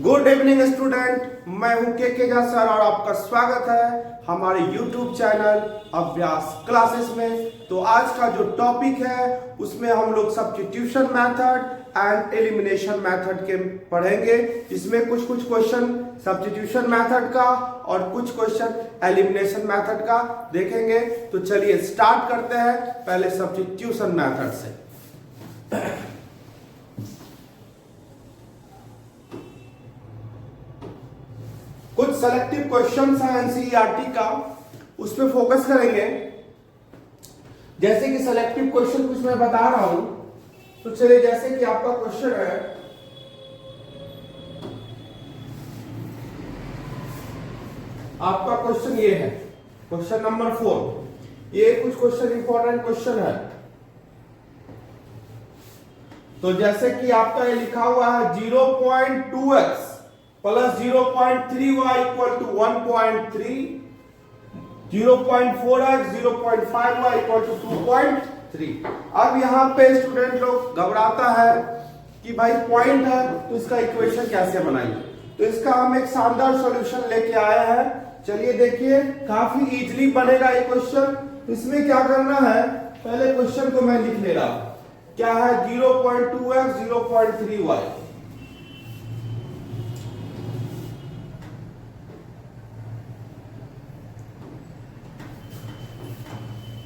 Good evening student, मैं हूं के झा सर और आपका स्वागत है हमारे YouTube चैनल अभ्यास क्लासेस में। तो आज का जो टॉपिक है उसमें हम लोग substitution method and elimination method के पढ़ेंगे। इसमें कुछ क्वेश्चन सब्स्टिट्यूशन मेथड का और कुछ क्वेश्चन एलिमिनेशन मेथड का देखेंगे। तो चलिए स्टार्ट करते हैं पहले सब्स्टिट्यूशन मेथड से। कुछ सेलेक्टिव क्वेश्चंस हैं एनसीईआरटी का, उस पर फोकस करेंगे। जैसे कि सेलेक्टिव क्वेश्चन कुछ मैं बता रहा हूं, तो चलिए जैसे कि आपका क्वेश्चन है, आपका क्वेश्चन ये है, क्वेश्चन नंबर 4। ये कुछ क्वेश्चन इंपॉर्टेंट क्वेश्चन है। तो जैसे कि आपका ये लिखा हुआ है 0.2x plus 0.3y equal to 1.3, 0.4x 0.5y equal to 2.3। अब यहाँ पे स्टूडेंट लोग घबराता है कि भाई पॉइंट है तो इसका इक्वेशन कैसे बनाएंगे। तो इसका हम एक शानदार सॉल्यूशन लेके आए हैं। चलिए देखिए, काफी इजीली बनेगा ये क्वेश्चन। इसमें क्या करना है, पहले क्वेश्चन को मैं लिख ले रहा हूं। क्या है 0.2x 0.3y।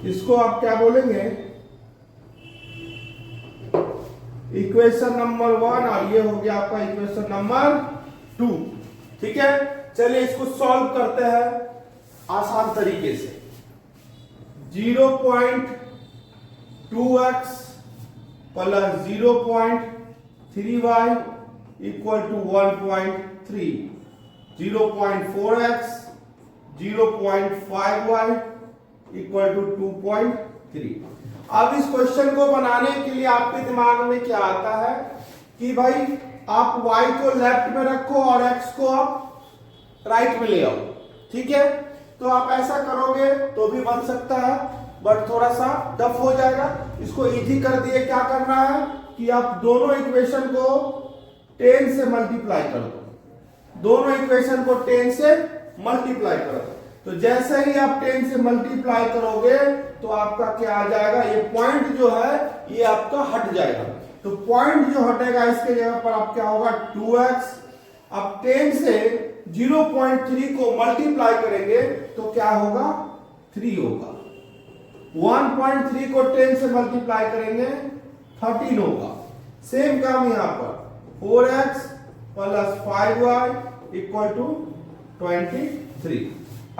इसको आप क्या बोलेंगे, इक्वेशन नंबर 1 और ये हो गया आपका इक्वेशन नंबर 2। ठीक है, चलिए इसको सॉल्व करते हैं आसान तरीके से। 0.2x plus 0.3y equal to 1.3, 0.4x 0.5y equal to 2.3। अब इस क्वेश्चन को बनाने के लिए आपके दिमाग में क्या आता है कि भाई आप y को लेफ्ट में रखो और x को आप राइट में ले आओ। ठीक है, तो आप ऐसा करोगे तो भी बन सकता है, बट थोड़ा सा टफ हो जाएगा। इसको इजी कर दिए, क्या करना है कि आप दोनों इक्वेशन को 10 से मल्टीप्लाई कर दो। दोनों इक्वेशन को 10 से मल्टीप्लाई कर दो। तो जैसे ही आप 10 से मल्टीप्लाई करोगे तो आपका क्या आ जाएगा, ये पॉइंट जो है ये आपका हट जाएगा। तो पॉइंट जो हटेगा इसके जगह पर आप क्या होगा 2x। अब 10 से 0.3 को मल्टीप्लाई करेंगे तो क्या होगा 3 होगा। 1.3 को 10 से मल्टीप्लाई करेंगे 13 होगा। सेम काम यहां पर 4x plus 5y equal to 23।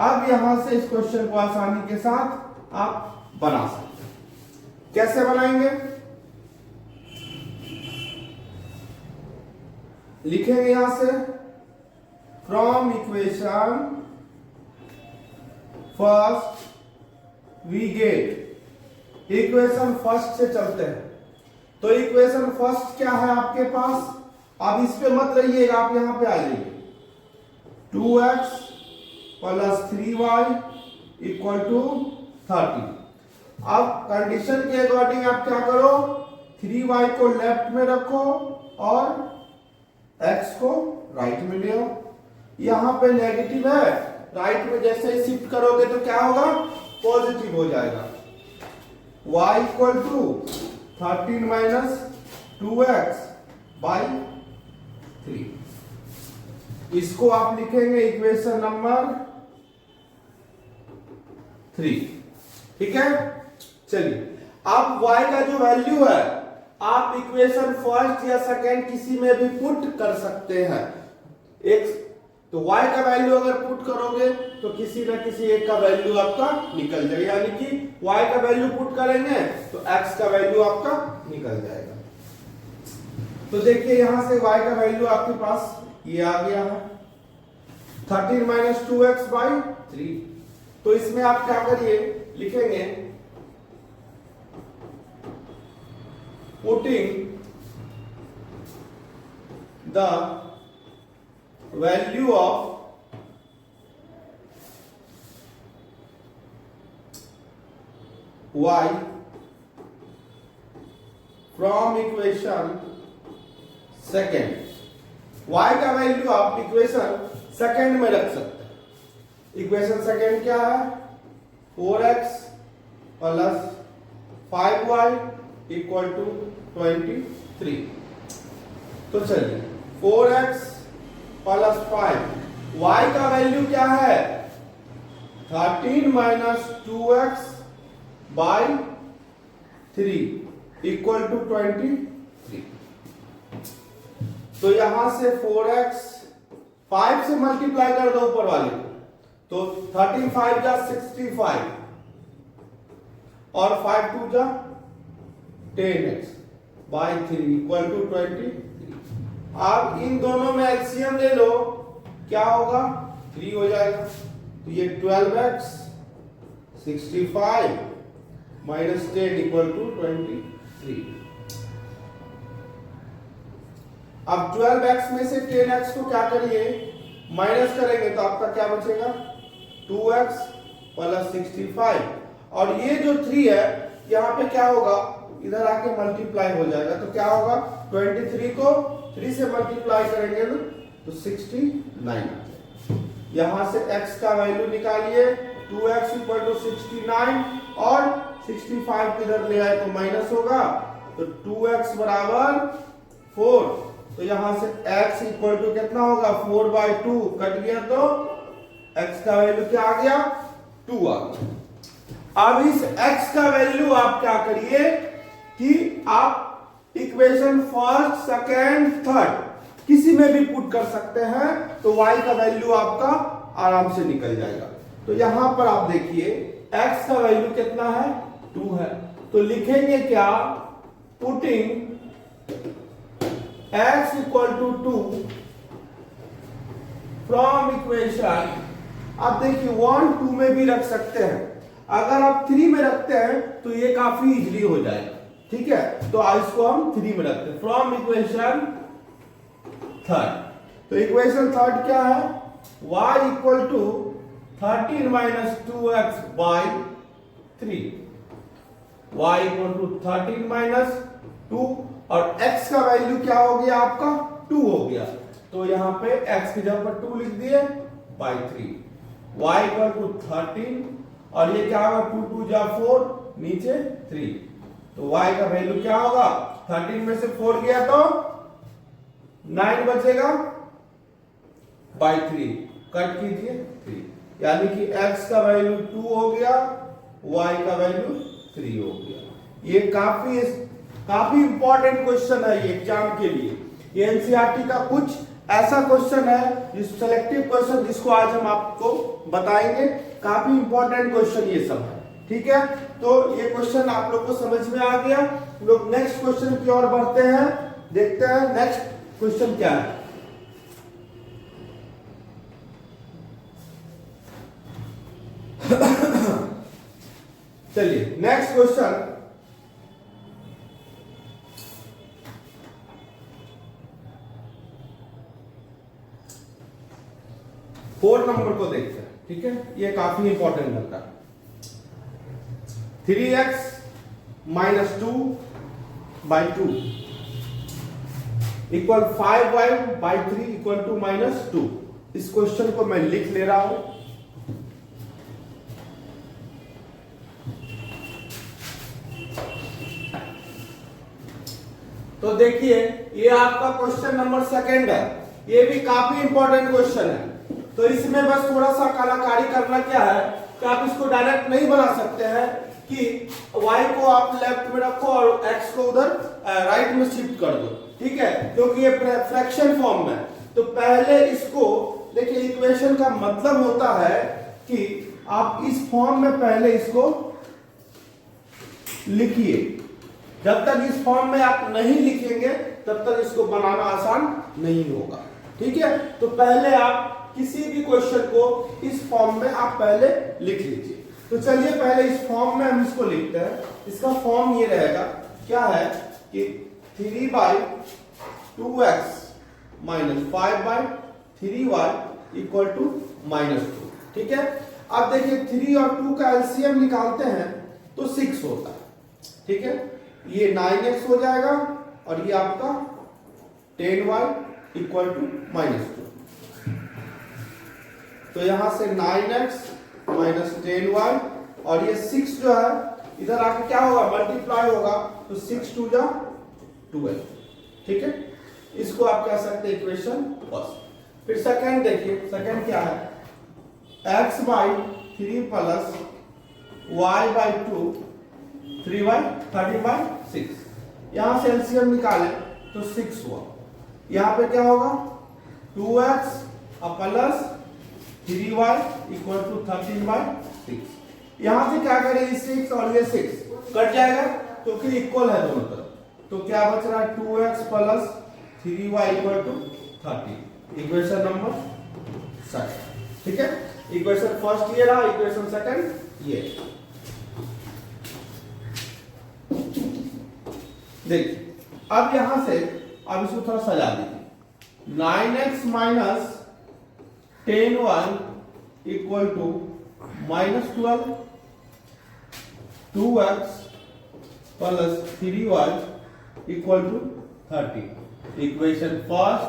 अब यहां से इस क्वेश्चन को आसानी के साथ आप बना सकते हैं। कैसे बनाएंगे, लिखेंगे यहां से from equation first we get. Equation first से चलते हैं। तो इक्वेशन फर्स्ट क्या है आपके पास, अब इस पे मत रहिएगा, आप यहां पे आ जाइए। 2x plus 3y equal to 30। अब कंडीशन के अकॉर्डिंग आप क्या करो, 3y को लेफ्ट में रखो और x को राइट में ले आओ। यहां पे नेगेटिव है, राइट में जैसे ही शिफ्ट करोगे तो क्या होगा, पॉजिटिव हो जाएगा। y equal to 13 minus 2x by 3। इसको आप लिखेंगे इक्वेशन नंबर 3। ठीक है, चलिए अब y का जो वैल्यू है आप इक्वेशन फर्स्ट या सेकेंड किसी में भी पुट कर सकते हैं। एक तो y का वैल्यू अगर पुट करोगे तो किसी ना किसी एक का वैल्यू आपका निकल जाएगा, यानी कि y का वैल्यू पुट करेंगे तो x का वैल्यू आपका निकल जाएगा। तो देखिए यहां से y का वैल्यू आपके पास ये आ गया है 13 माइनस 2x बाई 3। तो इसमें आप क्या करिए, लिखेंगे putting the value of y from equation second y का वैल्यू आप इक्वेशन सेकंड में रख सकते हैं। इक्वेशन सेकंड क्या है? 4x plus 5y equal to 23। तो चलिए 4x प्लस 5, y का वैल्यू क्या है? 13 minus 2x by 3 equal to 23। तो यहां से 4x 5 से मल्टीप्लाई कर दो ऊपर वाले को, तो 13 5 जा 65 और 5 2 जा 10x बाई 3 इक्वल टू 23। आप इन दोनों में एलसीएम ले लो, क्या होगा? 3 हो जाएगा। तो ये 12x 65 माइनस 10 इक्वल टू 23। अब 12x में से 10x को क्या करिए? माइनस करेंगे तो आपका क्या बचेगा? 2x plus 65। और ये जो 3 है यहां पे क्या होगा? इधर आके मल्टीप्लाई हो जाएगा। तो क्या होगा? 23 को 3 से मल्टीप्लाई करेंगे तो 69। यहां से x का वैल्यू निकालिए, 2x इक्वल टू 69 और 65 किधर ले आए तो माइनस होगा, तो 2x बराबर 4। तो यहां से x इक्वल टू कितना होगा? 4/2 कट गया तो x का वैल्यू क्या आ गया? 2 आ गया। अब इस x का वैल्यू आप क्या करिए कि आप इक्वेशन फर्स्ट सेकेंड थर्ड किसी में भी पुट कर सकते हैं, तो y का वैल्यू आपका आराम से निकल जाएगा। तो यहां पर आप देखिए x का वैल्यू कितना है? 2 है। तो लिखेंगे क्या? Putting x equal to 2 from equation. आप देखिए 1 2 में भी रख सकते हैं, अगर आप 3 में रखते हैं तो ये काफी इजीली हो जाएगा। ठीक है, तो इसको हम 3 में रखते हैं फ्रॉम इक्वेशन थर्ड। तो इक्वेशन थर्ड क्या है? y equal to 13 minus 2x by 3। y equal to 13 minus 2 और x का वैल्यू क्या हो गया आपका? 2 हो गया। तो यहां पे x की जगह पर 2 लिख दिए बाई 3। y इक्वल टू 13 और ये क्या होगा? 2 2 जा 4 नीचे 3। तो y का वैल्यू क्या होगा? 13 में से 4 गया तो 9 बचेगा बाई 3, कट कीजिए 3, यानी कि x का वैल्यू 2 हो गया, y का वैल्यू 3 हो गया। ये काफी इंपॉर्टेंट क्वेश्चन है ये एग्जाम के लिए। ये एनसीईआरटी का कुछ ऐसा क्वेश्चन है जिस सेलेक्टिव क्वेश्चन जिसको आज हम आपको बताएंगे। काफी इंपॉर्टेंट क्वेश्चन ये सब है। ठीक है, तो ये क्वेश्चन आप लोग को समझ में आ गया। लोग नेक्स्ट क्वेश्चन की ओर बढ़ते हैं, देखते हैं नेक्स्ट क्वेश्चन क्या है। चलिए नेक्स्ट क्वेश्चन, फोर्थ नंबर को देखते हैं। ठीक है, ये काफी इंपॉर्टेंट लगता है। 3x minus 2 by 2 equal 5y by 3 equal to minus 2। इस क्वेश्चन को मैं लिख ले रहा हूं। तो देखिए ये आपका क्वेश्चन नंबर सेकंड है। ये भी काफी इंपॉर्टेंट क्वेश्चन है। तो इसमें बस थोड़ा सा कलाकारी करना क्या है कि आप इसको डायरेक्ट नहीं बना सकते हैं कि y को आप लेफ्ट में रखो और x को उधर राइट में शिफ्ट कर दो। ठीक है, क्योंकि ये फ्रैक्शन फॉर्म में। तो पहले इसको देखिए, इक्वेशन का मतलब होता है कि आप इस फॉर्म में पहले इसको लिखिए। जब तक इस फॉर्म में आप नहीं लिखेंगे तब तक इसको बनाना आसान नहीं होगा। ठीक है, तो पहले आप किसी भी क्वेश्चन को इस फॉर्म में आप पहले लिख लीजिए। तो चलिए पहले इस फॉर्म में हम इसको लिखते हैं। इसका फॉर्म ये रहेगा, क्या है कि 3/2x minus 5/3y equal to -2। ठीक है, अब देखिए 3 और 2 का एलसीएम निकालते हैं तो 6 होता है। ठीक है, ये 9x हो जाएगा और ये आपका 10y इक्वल टू -2। तो यहां से 9x माइनस 10y और ये 6 जो है इधर आके क्या होगा, मल्टीप्लाई होगा, तो 6 2 जा 12। ठीक है, इसको आप कह सकते हैं इक्वेशन फर्स्ट। फिर सेकंड देखिए, सेकंड क्या है, x by 3 plus y by 2 3y 30/6। यहां से एलसीएम निकालें तो 6 हुआ। यहां पे क्या होगा, 2x plus 3y equal to 13/6। यहां से क्या करें, 6 और ये 6 कट जाएगा क्योंकि इक्वल है दोनों तरफ। तो क्या बच रहा है, 2x plus 3y equal to 30। Equation number second. ठीक है, इक्वेशन फर्स्ट ये रहा, इक्वेशन सेकंड ये। देखिए अब यहां से अब इसको थोड़ा सजा दीजिए, 9x minus 10y equal to -12, 2x plus 3y equal to 30। Equation first,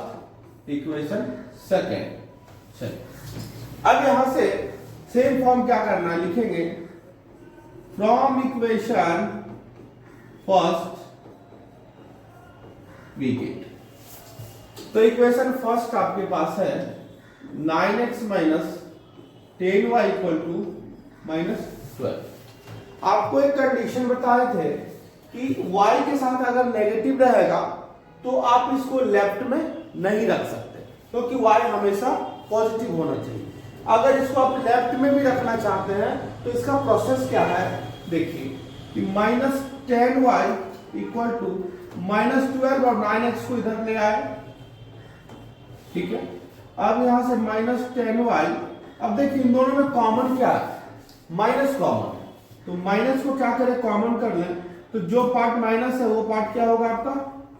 equation second. चलिए अब यहां से सेम फॉर्म क्या करना है, लिखेंगे from equation first we get. तो इक्वेशन फर्स्ट आपके पास है 9x minus 10y equal to -12। आपको एक कंडीशन बताए थे कि y के साथ अगर नेगेटिव रहेगा तो आप इसको लेफ्ट में नहीं रख सकते, क्योंकि y हमेशा पॉजिटिव होना चाहिए। अगर इसको आप लेफ्ट में भी रखना चाहते हैं तो इसका प्रोसेस क्या है, देखिए कि -10y इक्वल टू -12 और 9x को इधर ले आए। ठीक है, अब यहां से -10y, अब देखिए इन दोनों में कॉमन क्या है, माइनस कॉमन, तो माइनस को क्या करें, कॉमन कर लें, तो जो पार्ट माइनस है वो पार्ट क्या होगा आपका,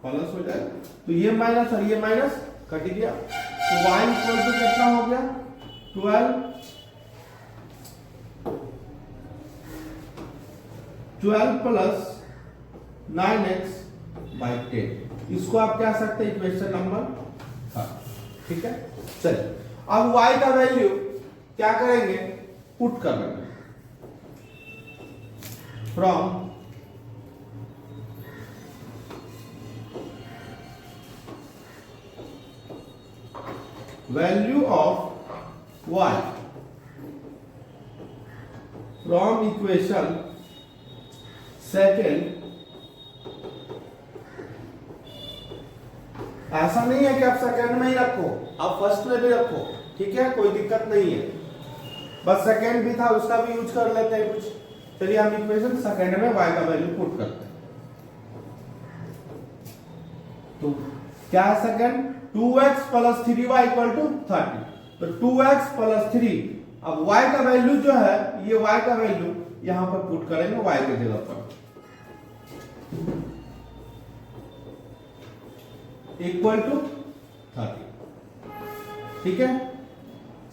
प्लस हो जाएगा। तो ये माइनस और ये माइनस कट गया, तो y इक्वल टू कितना हो गया, 12 प्लस 9x बाई 10। इसको आप क्या सकते हैं, इक्वेशन नंबर 3। ठीक है, चलिए अब y का वैल्यू क्या करेंगे, पुट कर लेंगे from value of y from equation second. ऐसा नहीं है कि आप सेकंड में ही रखो, आप फर्स्ट में भी रखो, ठीक है, कोई दिक्कत नहीं है, बस सेकंड भी था उसका भी यूज कर लेते हैं कुछ। चलिए हम इक्वेशन सेकंड में y का वैल्यू पुट करते हैं। तो क्या है second, 2x plus 3y equal to 30। तो 2x प्लस 3, अब y का वैल्यू जो है, ये y का वैल्यू यहां पर पुट करेंगे y की जगह पर, इक्वल टू 30। ठीक है,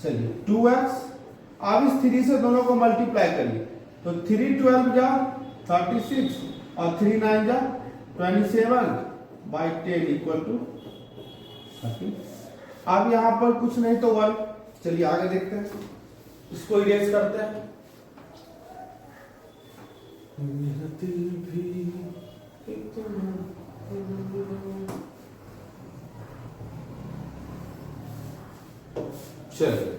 चलिए 2x, अब इस 3 से दोनों को मल्टीप्लाई करिए, तो 3 12 जा 36 और 3 9 जा 27 बाई 10 इक्वल टू 30। अब यहां पर कुछ नहीं तो 1। चलिए आगे देखते हैं, इसको इरेज करते हैं। मेरा दिल भी चलिए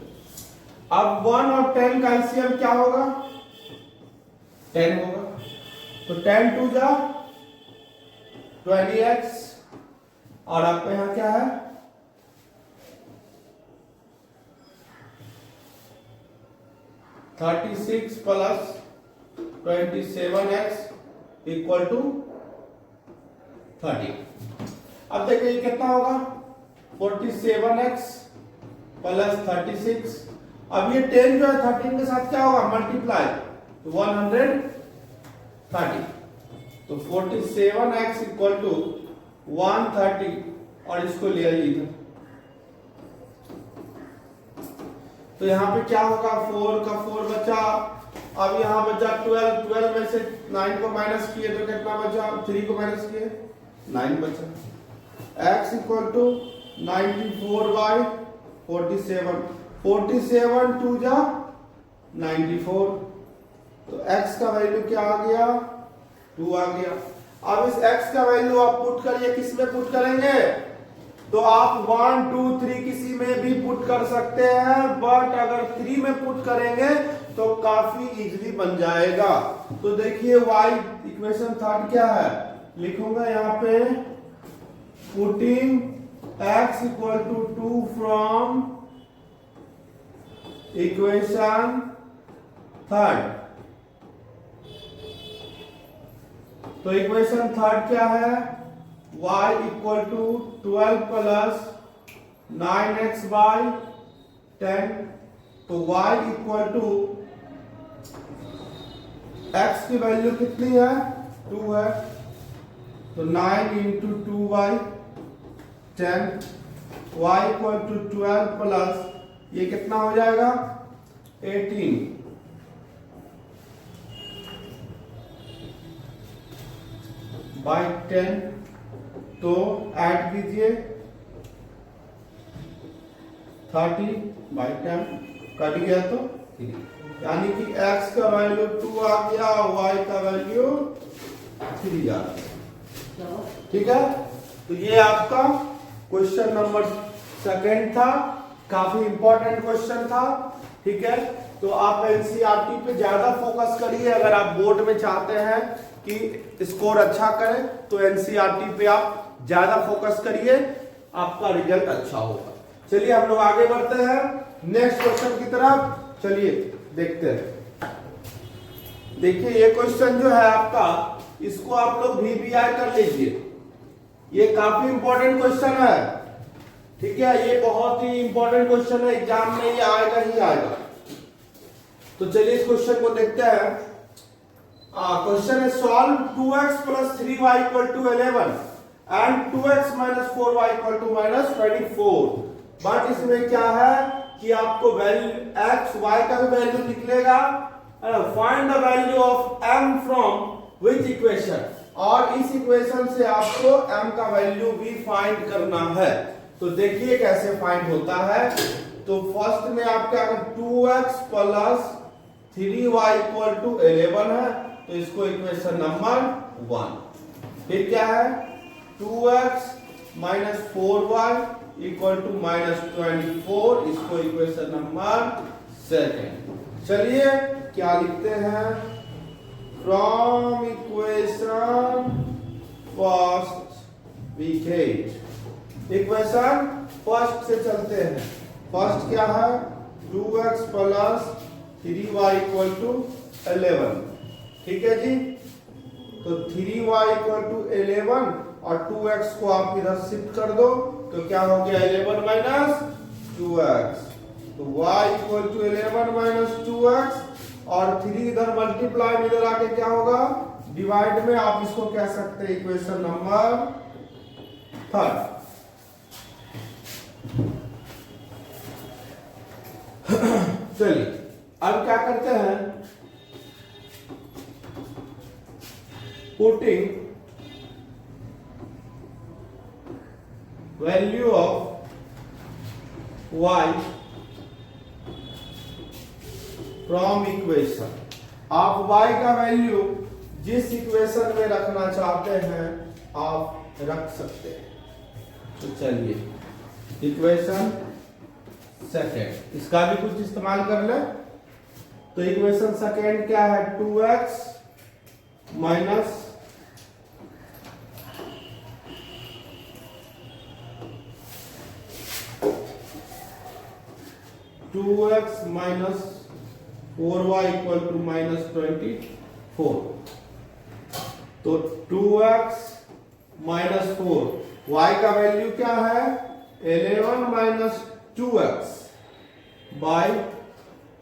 अब 1 और 10 का एलसीएम क्या होगा, 10 होगा, तो 10 2 जा 20x, और आपका यहां क्या है, 36 प्लस 27x इक्वल टू 30। अब देखिए ये कितना होगा, 47x प्लस 36। अब ये 10 जो है 13 के साथ क्या होगा, मल्टीप्लाई, तो 130। तो 47x इक्वल टू 130, और इसको ले आइए इधर, तो यहां पे क्या होगा, 4 का 4 बचा, अब यहां बचा 12 में से 9 को माइनस किए तो कितना बचा, 3 को माइनस किए 9 बचा। x इक्वल टू 94/47, 47 2 जा 94। तो x का वैल्यू क्या आ गया, 2 आ गया। अब इस x का वैल्यू आप पुट करिए, किस में पुट करेंगे, तो आप 1 2 3 किसी में भी पुट कर सकते हैं, बट अगर 3 में पुट करेंगे तो काफी इजीली बन जाएगा। तो देखिए y इक्वेशन थर्ड क्या है, लिखूंगा यहाँ पे putting x equal to 2 from equation third. तो इक्वेशन थर्ड क्या है, y equal to 12 plus 9x/10। तो y इक्वल टू x की वैल्यू कितनी है, 2 है, तो 9 into 2/10, y equal to 12 plus ये कितना हो जाएगा 18 बाई 10। तो ऐड कीजिए 30/10 कट गया तो 3, यानी कि x का वैल्यू 2 आ गया, y का वैल्यू 3 आ गया। ठीक है, तो ये आपका क्वेश्चन नंबर सेकंड था, काफी इंपॉर्टेंट क्वेश्चन था। ठीक है, तो आप एनसीईआरटी पे ज्यादा फोकस करिए, अगर आप बोर्ड में चाहते हैं कि स्कोर अच्छा करें तो एनसीईआरटी पे आप ज्यादा फोकस करिए, आपका रिजल्ट अच्छा होगा। चलिए हम लोग आगे बढ़ते हैं नेक्स्ट क्वेश्चन की तरफ, चलिए देखते हैं। देखिए ये क्वेश्चन जो है आपका, इसको आप लोग VBI कर लीजिए, ये काफी इंपॉर्टेंट क्वेश्चन है। ठीक है, ये बहुत ही इंपॉर्टेंट क्वेश्चन है, एग्जाम में ये आएगा ही आएगा। तो चलिए इस क्वेश्चन को देखते हैं। क्वेश्चन है solve 2x plus 3y equal to 11 and 2x minus 4y equal to minus 24। But इसमें क्या है कि आपको वैल्यू x y का भी वैल्यू निकलेगा, find the value of m from which equation, और इस इक्वेशन से आपको m का वैल्यू भी फाइंड करना है। तो देखिए कैसे फाइंड होता है। तो फर्स्ट में आप क्या करें, 2x plus 3y equal to 11 है, तो इसको इक्वेशन नंबर 1। फिर क्या है, 2x minus 4y equal to minus 24, इसको इक्वेशन नंबर 2। चलिए क्या लिखते हैं, from equation first we get, equation first से चलते हैं। फर्स्ट क्या है, 2x plus 3y equal to 11। ठीक है जी, तो 3y इक्वल टू 11 और 2x को आप इधर शिफ्ट कर दो, तो क्या हो गया 11 माइनस 2x। तो y equal to 11 minus 2x, और 3 इधर मल्टीप्लाई में इधर आके क्या होगा, डिवाइड में। आप इसको कह सकते हैं इक्वेशन नंबर 3। चलिए अब क्या करते हैं, putting value of y from equation. आप y का वैल्यू जिस इक्वेशन में रखना चाहते हैं आप रख सकते हैं। तो चलिए इक्वेशन सेकेंड, इसका भी कुछ इस्तेमाल कर ले। तो इक्वेशन सेकेंड क्या है, 2x minus 2x minus 4y equal to minus 24। तो 2x माइनस 4, y का वैल्यू क्या है 11 minus 2x by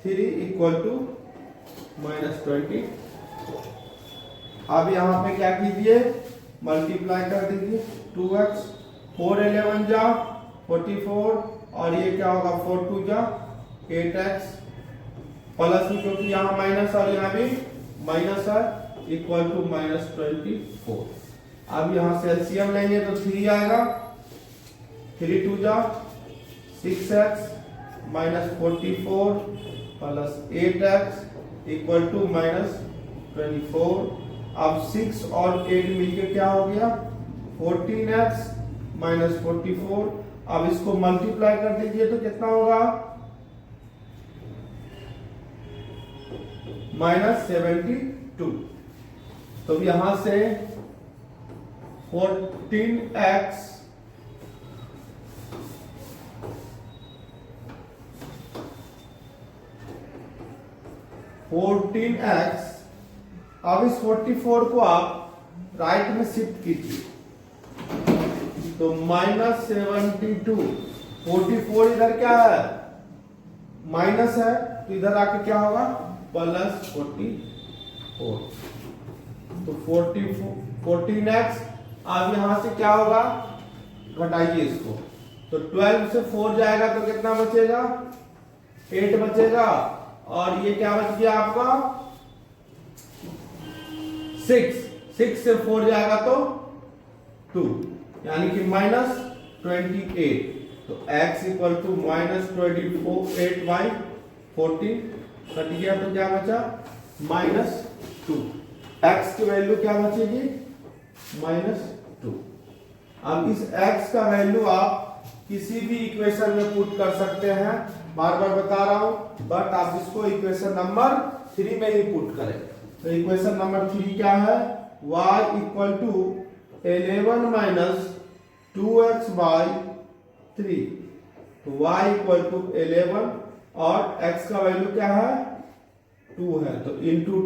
3 equal to minus 24। अब यहां पे क्या कीजिए, मल्टीप्लाई कर दीजिए 2x, 4 11 जा 44, और ये क्या होगा 4 2 जा 8x, प्लस में क्योंकि यहाँ माइनस और यहाँ भी माइनस है, इक्वल टू माइनस 24। अब यहाँ से एलसीएम लेंगे तो 3 आएगा, 3 2 जा 6x minus 44 plus 8x equal to minus 24। अब 6 और 8 मिलके क्या हो गया 14x माइनस 44। अब इसको मल्टीप्लाई कर दीजिए तो कितना होगा माइनस 72। तो यहां से 14x अब इस 44 को आप राइट में शिफ्ट कीजिए तो माइनस 72। 44 इधर क्या है माइनस है तो इधर आके क्या होगा प्लस 44। तो 14x अब यहां से क्या होगा घटाइए इसको तो 12 से 4 जाएगा तो कितना बचेगा 8 बचेगा और ये क्या बच गया आपका 6 से 4 जाएगा तो 2 यानी कि माइनस 28। तो x equal to minus 8/14 cut गया तो क्या बचा माइनस 2। x की वैल्यू क्या बचेगी माइनस 2। अब इस x का वैल्यू आप किसी भी इक्वेशन में पुट कर सकते हैं, बार बार बता रहा हूं, बट आप इसको इक्वेशन नंबर 3 में ही पुट करें। तो इक्वेशन नंबर 3 क्या है y equal to 11 minus 2x by 3। तो y इक्वल टू 11 और x का वैल्यू क्या है 2 है तो इंटू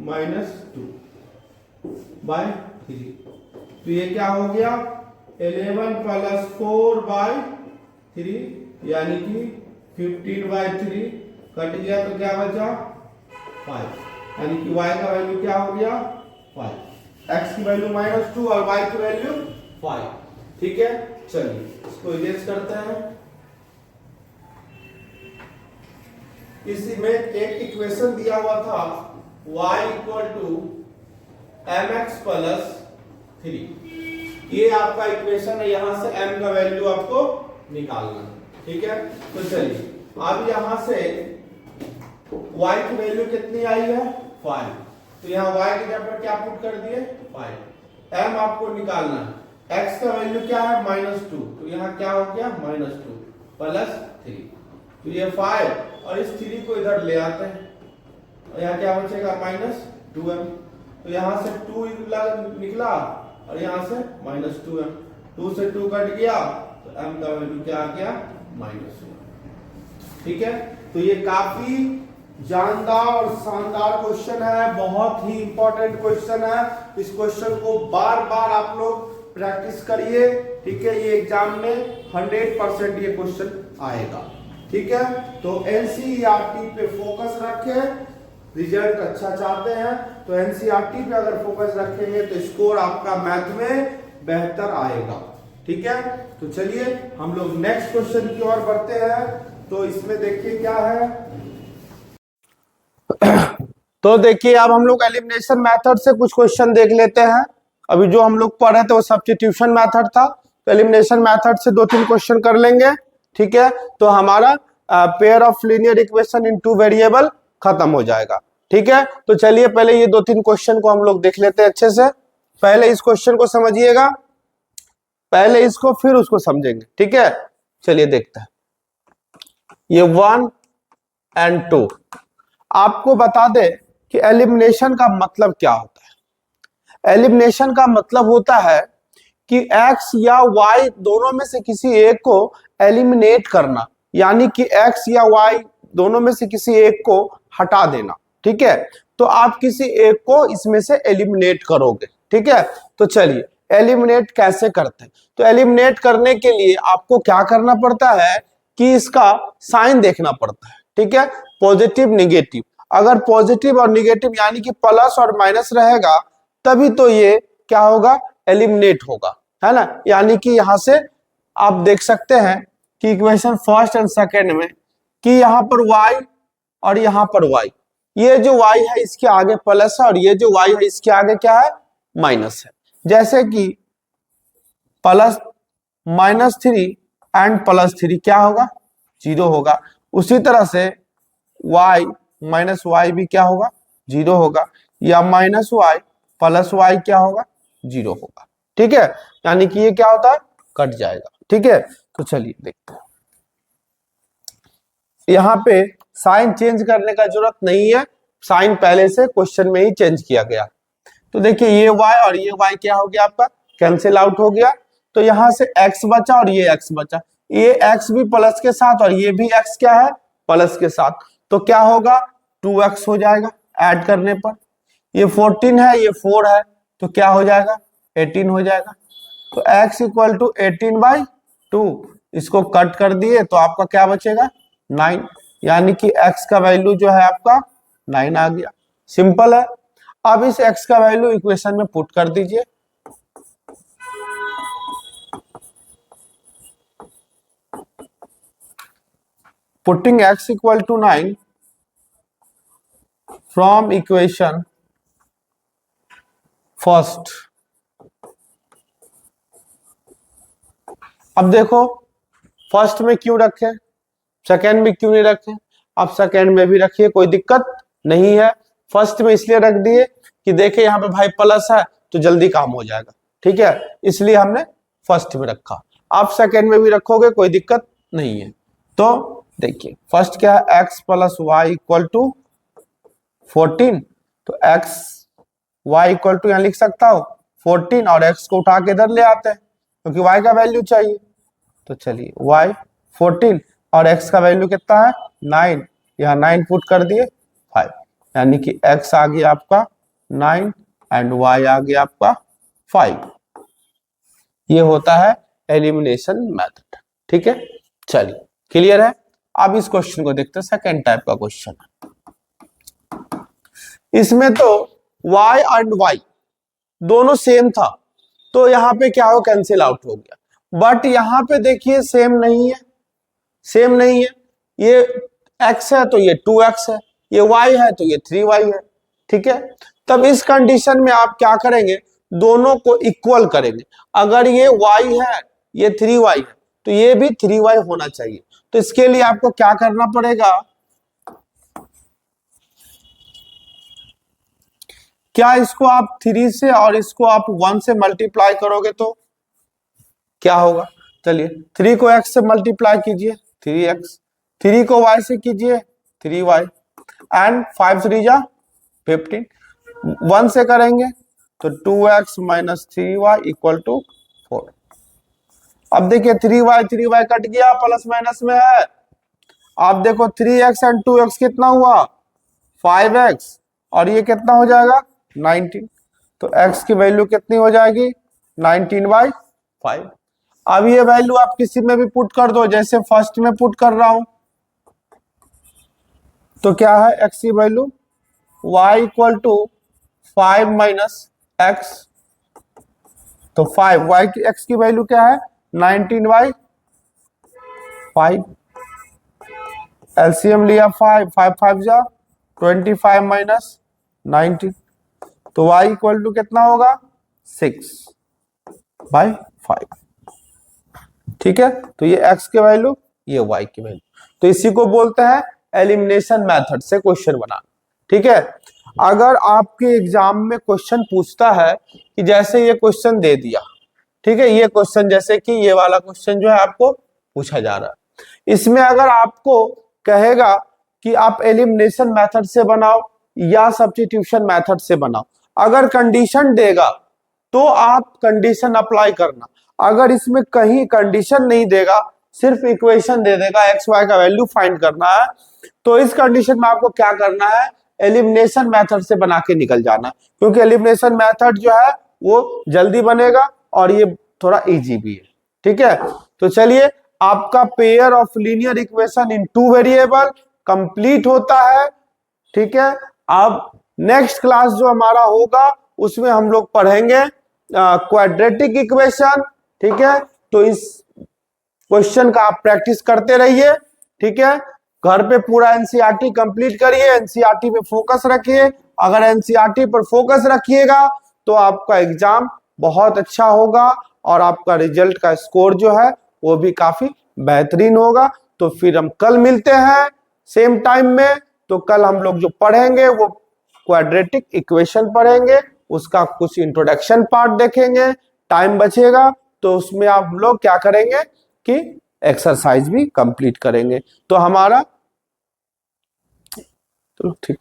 माइनस 2 बाई 3। तो ये क्या हो गया 11 प्लस 4 बाई 3 यानी कि 15/3 कट गया तो क्या बचा 5 यानी कि y का वैल्यू क्या हो गया 5। x की वैल्यू -2 और y की वैल्यू 5। ठीक है चलिए इसको इरेज करते हैं। इसी में एक इक्वेशन दिया हुआ था y equal to mx plus 3। ये आपका इक्वेशन है, यहां से m का वैल्यू आपको निकालना। ठीक है तो चलिए अब यहां से y की वैल्यू कितनी आई है 5। तो यहाँ y की जगह पर क्या पुट कर दिए 5। m आपको निकालना है, x का वैल्यू क्या है -2 तो यहाँ क्या हो गया -2 प्लस 3। तो ये 5 और इस 3 को इधर ले आते हैं और यहाँ क्या बचेगा -2m। तो यहाँ से 2 निकला और यहाँ से -2m। 2 से 2 कट गया तो m का वैल्यू क्या आ गया -1। ठीक है तो ये काफी जानदार और शानदार क्वेश्चन है, बहुत ही इंपॉर्टेंट क्वेश्चन है। इस क्वेश्चन को बार बार आप लोग प्रैक्टिस करिए। ठीक है ये एग्जाम में 100% ये क्वेश्चन आएगा। ठीक है तो एनसीईआरटी पे फोकस रखें, रिजल्ट अच्छा चाहते हैं तो एनसीईआरटी पे अगर फोकस रखेंगे तो स्कोर आपका मैथ में बेहतर आएगा। ठीक है तो चलिए हम लोग नेक्स्ट क्वेश्चन की ओर बढ़ते हैं। तो इसमें देखिए क्या है तो देखिए अब हम लोग एलिमिनेशन मेथड से कुछ क्वेश्चन देख लेते हैं। अभी जो हम लोग पढ़ रहे थे वो सब्स्टिट्यूशन मेथड था, तो एलिमिनेशन मेथड से 2-3 क्वेश्चन कर लेंगे। ठीक है तो हमारा pair of linear equation in 2 variable खत्म हो जाएगा। ठीक है तो चलिए पहले ये 2-3 क्वेश्चन को हम लोग देख लेते हैं अच्छे से। पहले इस क्वेश्चन को समझिएगा, पहले इसको फिर उसको समझेंगे। ठीक है चलिए देखते हैं। ये 1 और 2 आपको बता दे कि एलिमिनेशन का मतलब क्या होता है। एलिमिनेशन का मतलब होता है कि x या y दोनों में से किसी एक को एलिमिनेट करना, यानी कि x या y दोनों में से किसी एक को हटा देना। ठीक है तो आप किसी एक को इसमें से एलिमिनेट करोगे। ठीक है तो चलिए एलिमिनेट कैसे करते हैं। तो एलिमिनेट करने के लिए आपको क्या करना पड़ता है कि इसका साइन देखना पड़ता है। ठीक है पॉजिटिव निगेटिव, अगर पॉजिटिव और निगेटिव यानी कि प्लस और माइनस रहेगा तभी तो ये क्या होगा एलिमिनेट होगा, है ना। यानी कि यहां से आप देख सकते हैं कि इक्वेशन फर्स्ट एंड सेकेंड में कि यहां पर y और यहां पर y, ये जो y है इसके आगे प्लस है और ये जो y है इसके आगे क्या है माइनस है। जैसे कि प्लस -3 एंड प्लस 3 क्या होगा, 0 होगा। उसी तरह से y माइनस वाई भी क्या होगा, 0 होगा, या माइनस वाई प्लस वाई क्या होगा, 0 होगा। ठीक है, यानी कि ये क्या होता है, कट जाएगा। ठीक है, तो चलिए देखते हैं। यहाँ पे साइन चेंज करने का जरूरत नहीं है, साइन पहले से क्वेश्चन में ही चेंज किया गया। तो देखिए ये y और ये y क्या हो गया आपका, कैंसिल आउट हो गया। तो यहां से x बचा और ये x बचा, ये x भी प्लस के साथ और ये भी x क्या है, प्लस के साथ। तो क्या होगा, 2x हो जाएगा ऐड करने पर। ये 14 है, ये 4 है, तो क्या हो जाएगा, 18 हो जाएगा। तो x इक्वल टू 18/2, इसको कट कर दिए तो आपका क्या बचेगा, 9, यानी कि x का वैल्यू जो है आपका 9 आ गया। सिंपल है। अब इस x का वैल्यू इक्वेशन में पुट कर दीजिए। Putting x equal to 9 from equation first. अब देखो फर्स्ट में क्यों रखे, सेकेंड में क्यों नहीं रखे, अब सेकेंड में भी रखिए, कोई दिक्कत नहीं है। फर्स्ट में इसलिए रख दिए कि देखे यहाँ पे भाई प्लस है तो जल्दी काम हो जाएगा। ठीक है, इसलिए हमने फर्स्ट में रखा। आप सेकेंड में भी रखोगे कोई दिक्कत नहीं है। तो देखिए फर्स्ट क्या है, x plus y equal to 14। तो एक्स वाई इक्वल टू यहाँ लिख सकता हो 14, और एक्स को उठा के इधर ले आते हैं क्योंकि वाई का वैल्यू चाहिए। तो चलिए वाई 14 और x का वैल्यू कितना है, 9, यहाँ 9 पुट कर दिए 5, यानी कि x आ गया आपका 9 एंड y आ गया आपका 5। ये होता है एलिमिनेशन मेथड। ठीक है, चलिए क्लियर है। अब इस क्वेश्चन को देखते हैं, सेकेंड टाइप का क्वेश्चन है। इसमें तो y एंड y दोनों सेम था, तो यहाँ पे क्या हो, कैंसिल आउट हो गया। बट यहाँ पे देखिए सेम नहीं है, सेम नहीं है। ये x है तो ये 2x है, ये y है तो ये 3y है। ठीक है, तब इस कंडीशन में आप क्या करेंगे, दोनों को इक्वल करेंगे। अगर ये y है, ये 3y है, तो ये भी 3y होना चाहिए। तो इसके लिए आपको क्या करना पड़ेगा, क्या इसको आप 3 से और इसको आप 1 से मल्टीप्लाई करोगे तो क्या होगा। चलिए 3 को x से मल्टीप्लाई कीजिए 3x, 3 को y से कीजिए 3y, एंड 5 3 जा 15। 1 से करेंगे तो 2x minus 3y equal to 4। अब देखिए 3y कट गया, प्लस माइनस में है। आप देखो 3x एंड 2x कितना हुआ, 5x, और ये कितना हो जाएगा 19। तो x की वैल्यू कितनी हो जाएगी, 19/5। अब ये वैल्यू आप किसी में भी पुट कर दो, जैसे फर्स्ट में पुट कर रहा हूं। तो क्या है x की वैल्यू, y equal to 5 minus x. तो 5 y की x की वैल्यू क्या है, 19/5। एलसीएम लिया 5 5 जा 25 माइनस 19। तो y इक्वल टू कितना होगा, 6/5। ठीक है, तो ये x की वैल्यू, ये y की वैल्यू। तो इसी को बोलते हैं एलिमिनेशन मेथड से क्वेश्चन बनाना। ठीक है, अगर आपके एग्जाम में क्वेश्चन पूछता है कि जैसे ये क्वेश्चन दे दिया, ठीक है, ये क्वेश्चन जैसे कि ये वाला क्वेश्चन जो है आपको पूछा जा रहा है, इसमें अगर आपको कहेगा कि आप एलिमिनेशन मेथड से बनाओ या सब्स्टिट्यूशन मेथड से बनाओ, अगर कंडीशन देगा तो आप कंडीशन अप्लाई करना। अगर इसमें कहीं कंडीशन नहीं देगा, सिर्फ इक्वेशन दे देगा, एक्स वाई का वैल्यू फाइंड करना है, तो इस कंडीशन में आपको क्या करना है, एलिमिनेशन मेथड से बना के निकल जाना, क्योंकि एलिमिनेशन मेथड जो है वो जल्दी बनेगा और ये थोड़ा इजी भी है। ठीक है, तो चलिए आपका pair of linear equation in 2 variable complete होता है। ठीक है, अब नेक्स्ट क्लास जो हमारा होगा उसमें हम लोग पढ़ेंगे क्वाड्रेटिक इक्वेशन। ठीक है, तो इस क्वेश्चन का आप प्रैक्टिस करते रहिए। ठीक है, घर पे पूरा एनसीईआरटी कंप्लीट करिए, एनसीईआरटी पे फोकस रखिए। अगर एनसीईआरटी पर फोकस रखिएगा तो आपका एग्जाम बहुत अच्छा होगा और आपका रिजल्ट का स्कोर जो है वो भी काफी बेहतरीन होगा। तो फिर हम कल मिलते हैं सेम टाइम में। तो कल हम लोग जो पढ़ेंगे वो क्वाड्रेटिक इक्वेशन पढ़ेंगे, उसका कुछ इंट्रोडक्शन पार्ट देखेंगे। टाइम बचेगा तो उसमें आप लोग क्या करेंगे कि एक्सरसाइज भी कंप्लीट करेंगे। तो हमारा चलो ठीक।